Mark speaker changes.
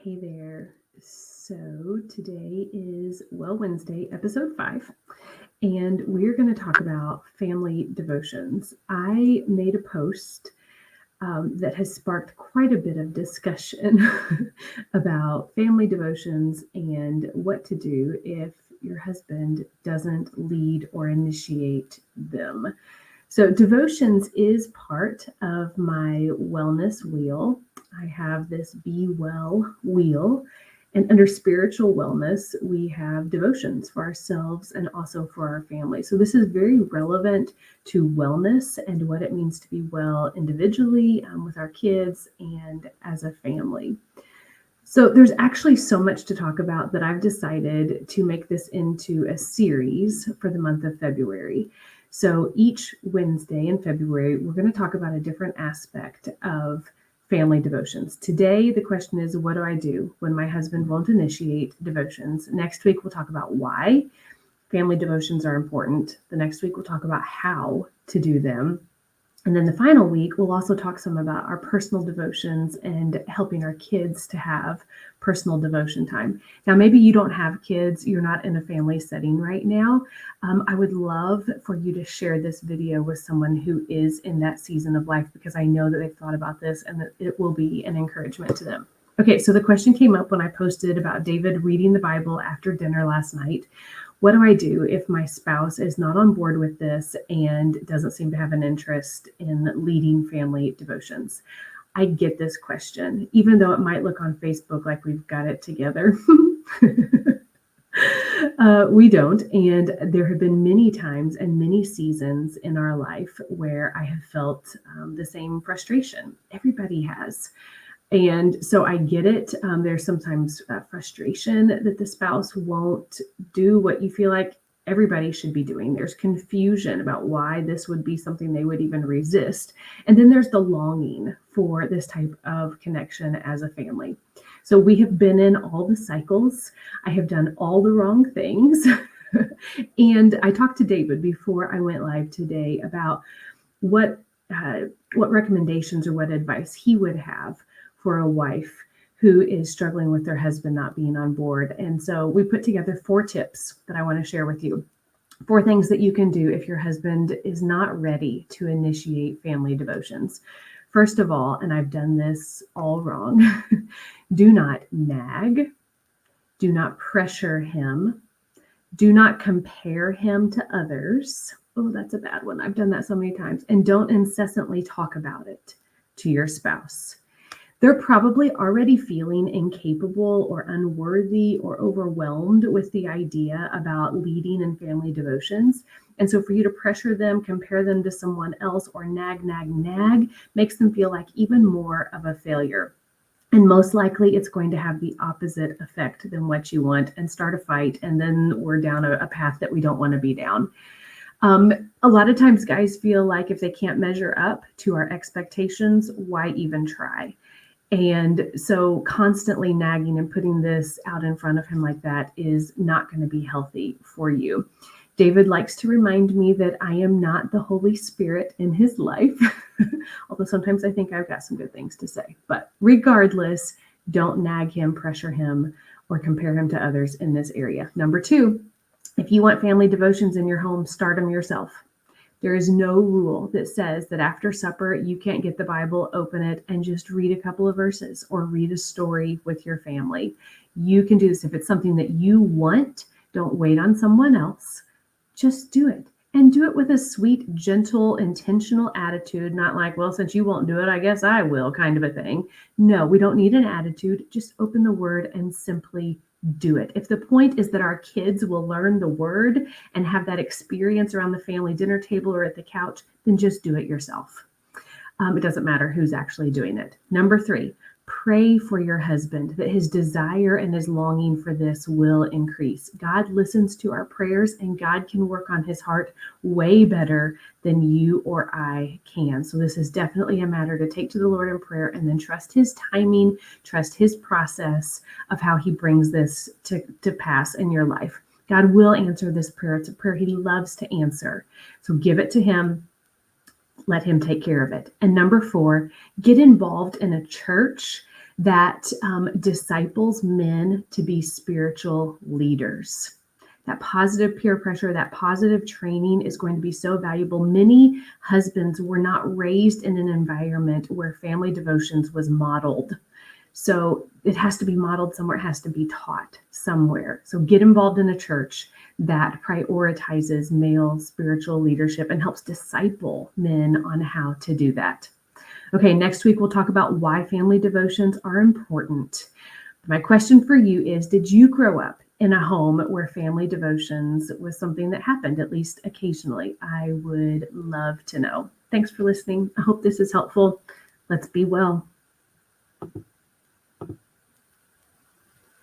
Speaker 1: Hey there. So today is Wednesday, episode 5, and we're going to talk about family devotions. I made a post that has sparked quite a bit of discussion about family devotions and what to do if your husband doesn't lead or initiate them. So, devotions is part of my wellness wheel. I have this Be Well wheel. And under spiritual wellness, we have devotions for ourselves and also for our family. So, this is very relevant to wellness and what it means to be well individually, with our kids and as a family. So, there's actually so much to talk about that I've decided to make this into a series for the month of February. So each Wednesday in February, we're going to talk about a different aspect of family devotions. Today, the question is, what do I do when my husband won't initiate devotions? Next week, we'll talk about why family devotions are important. The next week, we'll talk about how to do them. And then the final week, we'll also talk some about our personal devotions and helping our kids to have personal devotion time. Now, maybe you don't have kids, you're not in a family setting right now. I would love for you to share this video with someone who is in that season of life, because I know that they've thought about this and that it will be an encouragement to them. Okay, so the question came up when I posted about David reading the Bible after dinner last night. What do I do if my spouse is not on board with this and doesn't seem to have an interest in leading family devotions? I get this question, even though it might look on Facebook like we've got it together. We don't. And there have been many times and many seasons in our life where I have felt the same frustration. Everybody has. And so I get it. There's sometimes frustration that the spouse won't do what you feel like everybody should be doing. There's confusion about why this would be something they would even resist. And then there's the longing for this type of connection as a family. So we have been in all the cycles. I have done all the wrong things. And I talked to David before I went live today about what recommendations or what advice he would have for a wife who is struggling with their husband not being on board. And so we put together 4 tips that I want to share with you. 4 things that you can do if your husband is not ready to initiate family devotions. First of all, and I've done this all wrong, do not nag, do not pressure him, do not compare him to others. Oh, that's a bad one. I've done that so many times. And don't incessantly talk about it to your spouse. They're probably already feeling incapable or unworthy or overwhelmed with the idea about leading in family devotions. And so for you to pressure them, compare them to someone else, or nag makes them feel like even more of a failure. And most likely it's going to have the opposite effect than what you want and start a fight. And then we're down a path that we don't want to be down. A lot of times guys feel like if they can't measure up to our expectations, why even try? And so constantly nagging and putting this out in front of him like that is not going to be healthy for you. David likes to remind me that I am not the Holy Spirit in his life, although sometimes I think I've got some good things to say. But regardless, don't nag him, pressure him, or compare him to others in this area. Number 2, if you want family devotions in your home, start them yourself. There is no rule that says that after supper, you can't get the Bible, open it, and just read a couple of verses or read a story with your family. You can do this. If it's something that you want, don't wait on someone else. Just do it. And do it with a sweet, gentle, intentional attitude, not like, well, since you won't do it, I guess I will, kind of a thing. No, we don't need an attitude. Just open the word and simply do it. If the point is that our kids will learn the word and have that experience around the family dinner table or at the couch, then just do it yourself. It doesn't matter who's actually doing it. Number 3, pray for your husband that his desire and his longing for this will increase. God listens to our prayers, and God can work on his heart way better than you or I can. So this is definitely a matter to take to the Lord in prayer and then trust his timing, trust his process of how he brings this to pass in your life. God will answer this prayer. It's a prayer he loves to answer. So give it to him. Let him take care of it. And number 4, get involved in a church that disciples men to be spiritual leaders. That positive peer pressure, that positive training is going to be so valuable. Many husbands were not raised in an environment where family devotions was modeled. So it has to be modeled somewhere, it has to be taught somewhere. So get involved in a church that prioritizes male spiritual leadership and helps disciple men on how to do that. Okay, next week we'll talk about why family devotions are important. My question for you is, did you grow up in a home where family devotions was something that happened at least occasionally? I would love to know. Thanks for listening. I hope this is helpful. Let's be well.